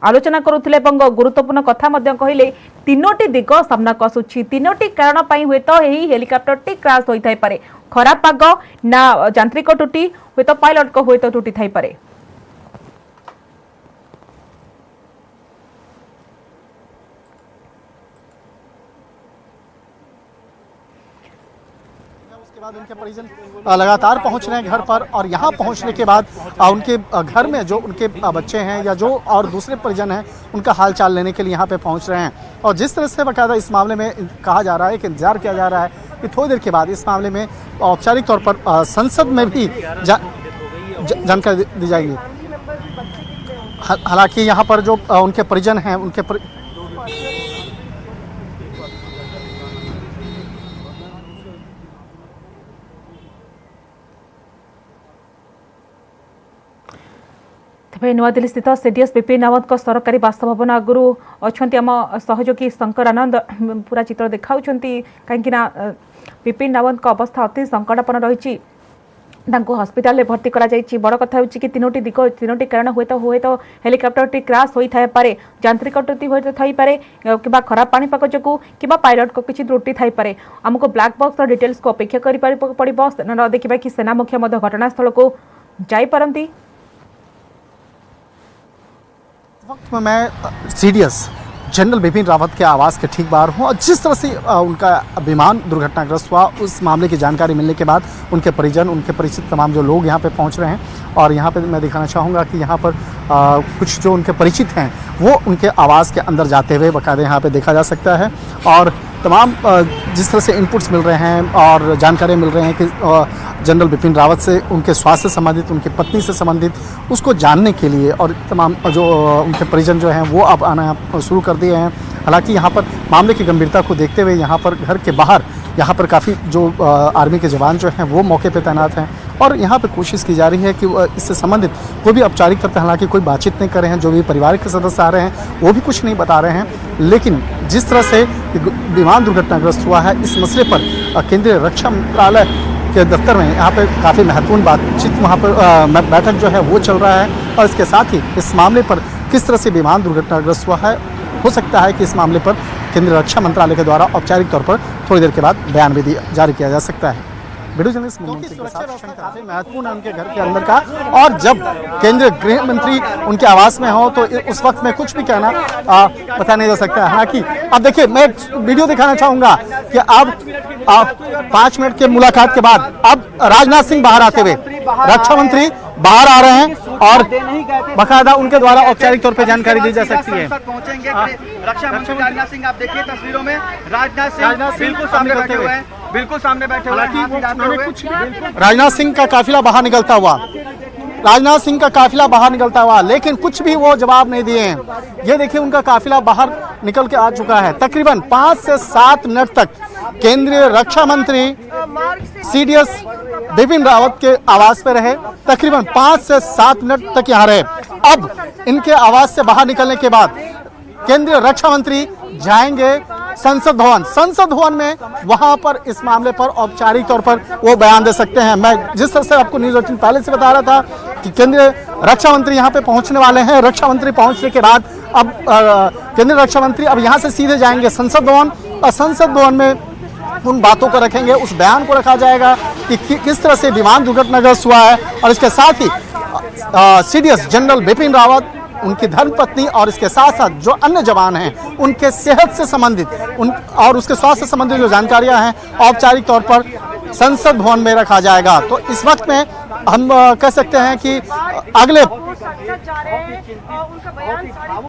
आलोचना करुथिले गुरुत्वपूर्ण कथा कहले तीनोटी दिग सामना को आसुछि। तीनोटी कारण पई हुए तो एही हेलिकॉप्टर टी क्रैश होई थाई पारे। खराब पाग ना यांत्रिक त्रुटि हुए तो पायलट को हुए तो त्रुटि थाई पारे। उसके बाद उनके परिजन लगातार पहुंच रहे हैं घर पर, और यहाँ पहुंचने के बाद उनके घर में जो उनके बच्चे हैं या जो और दूसरे परिजन हैं उनका हाल चाल लेने के लिए यहाँ पे पहुंच रहे हैं। और जिस तरह से बाकायदा इस मामले में कहा जा रहा है कि इंतजार किया जा रहा है कि थोड़ी देर के बाद इस मामले में औपचारिक तौर पर संसद में भी जानकारी दी जाएगी। हालांकि यहाँ पर जो उनके परिजन हैं नवादिल्ली स्थित सीडीएस बिपिन रावत सरकारी बासभवन आगु अच्छा आम सहयोगी शंकर आनंद पूरा चित्र देखा कहीं बिपिन रावत अवस्था अति संकटापन्न रही। हस्पिटाल में भर्ती करा जायछि। बड़ कथा होछि कि तीनोटी दिग तीनोटी कारण हुए तो हेलिकॉप्टर टी क्रैश होई थाई पारे, यांत्रिक त्रुटि होई थाई पारे किबा खराब पाणीपाग जोगु किबा पायलट को किछि त्रुटि थाई पारे। हमको ब्लैक बॉक्स डिटेल्स को अपेक्षा करि पड़िबो। देखिबा कि सेना मुख्य मध्य घटनास्थल को जाई पारंती। वक्त में मैं सीडीएस जनरल बिपिन रावत के आवास के ठीक बाहर हूँ, और जिस तरह से उनका विमान दुर्घटनाग्रस्त हुआ उस मामले की जानकारी मिलने के बाद उनके परिजन, उनके परिचित तमाम जो लोग यहाँ पे पहुँच रहे हैं। और यहाँ पे मैं दिखाना चाहूँगा कि यहाँ पर कुछ जो उनके परिचित हैं वो उनके आवास के अंदर जाते हुए बाकायदा यहाँ पे देखा जा सकता है। और तमाम जिस तरह से इनपुट्स मिल रहे हैं और जानकारी मिल रहे हैं कि जनरल बिपिन रावत से उनके स्वास्थ्य से संबंधित, उनकी पत्नी से संबंधित उसको जानने के लिए और तमाम जो उनके परिजन जो हैं वो अब आना शुरू कर दिए हैं। हालांकि यहाँ पर मामले की गंभीरता को देखते हुए यहाँ पर घर के बाहर यहाँ पर काफ़ी जो आर्मी के जवान जो हैं वो मौके पे तैनात हैं, और यहाँ पे कोशिश की जा रही है कि इससे संबंधित कोई भी औपचारिक तौर पर हालांकि कोई बातचीत नहीं कर रहे हैं। जो भी परिवार के सदस्य आ रहे हैं वो भी कुछ नहीं बता रहे हैं। लेकिन जिस तरह से विमान दुर्घटनाग्रस्त हुआ है इस मसले पर केंद्रीय रक्षा मंत्रालय के दफ्तर में यहाँ पे काफ़ी महत्वपूर्ण बातचीत वहाँ पर बैठक जो है वो चल रहा है। और इसके साथ ही इस मामले पर किस तरह से विमान दुर्घटनाग्रस्त हुआ है, हो सकता है कि इस मामले पर केंद्रीय रक्षा मंत्रालय के द्वारा औपचारिक तौर पर थोड़ी देर के बाद बयान भी जारी किया जा सकता है। वीडियो जर्नलिस्ट काफी महत्वपूर्ण है उनके घर के अंदर का, और जब केंद्रीय गृह मंत्री उनके आवास में हो तो उस वक्त में कुछ भी कहना पता नहीं जा सकता। हालांकि अब देखिए मैं एक वीडियो दिखाना चाहूंगा कि अब 5 मिनट के मुलाकात के बाद अब राजनाथ सिंह बाहर आते हुए, रक्षा मंत्री बाहर आ रहे हैं और बाकायदा उनके द्वारा औपचारिक तौर पर जानकारी दी जा सकती है। रक्षा मंत्री राजनाथ सिंह, आप देखिए तस्वीरों में राजनाथ सिंह बिल्कुल सामने बैठे हुए हैं, बिल्कुल सामने बैठे हुए हैं। राजनाथ सिंह का काफिला बाहर निकलता हुआ, लेकिन कुछ भी वो जवाब नहीं दिए हैं। ये देखिए उनका काफिला बाहर निकल के आ चुका है। तकरीबन 5 से 7 मिनट तक केंद्रीय रक्षा मंत्री सीडीएस बिपिन रावत के आवास पे रहे। तकरीबन 5 से 7 मिनट तक यहाँ रहे। अब इनके आवास से बाहर निकलने के बाद केंद्रीय रक्षा मंत्री जाएंगे संसद भवन में, वहां पर इस मामले पर औपचारिक तौर पर वो बयान दे सकते हैं। मैं जिस तरह से आपको न्यूज़ 18 पहले से बता रहा था कि केंद्रीय रक्षा मंत्री यहां पे पहुंचने वाले हैं। रक्षा मंत्री पहुंचने के बाद अब केंद्रीय रक्षा मंत्री अब यहां से सीधे जाएंगे संसद भवन, और संसद भवन में उन बातों को रखेंगे, उस बयान को रखा जाएगा कि किस तरह से विमान दुर्घटनाग्रस्त हुआ है। और इसके साथ ही सीडीएस जनरल बिपिन रावत, उनकी धर्मपत्नी और इसके साथ साथ जो अन्य जवान हैं उनके सेहत से संबंधित और उसके स्वास्थ्य से संबंधित जो जानकारियां हैं औपचारिक तौर पर संसद भवन में रखा जाएगा। तो इस वक्त में हम कह सकते हैं कि अगले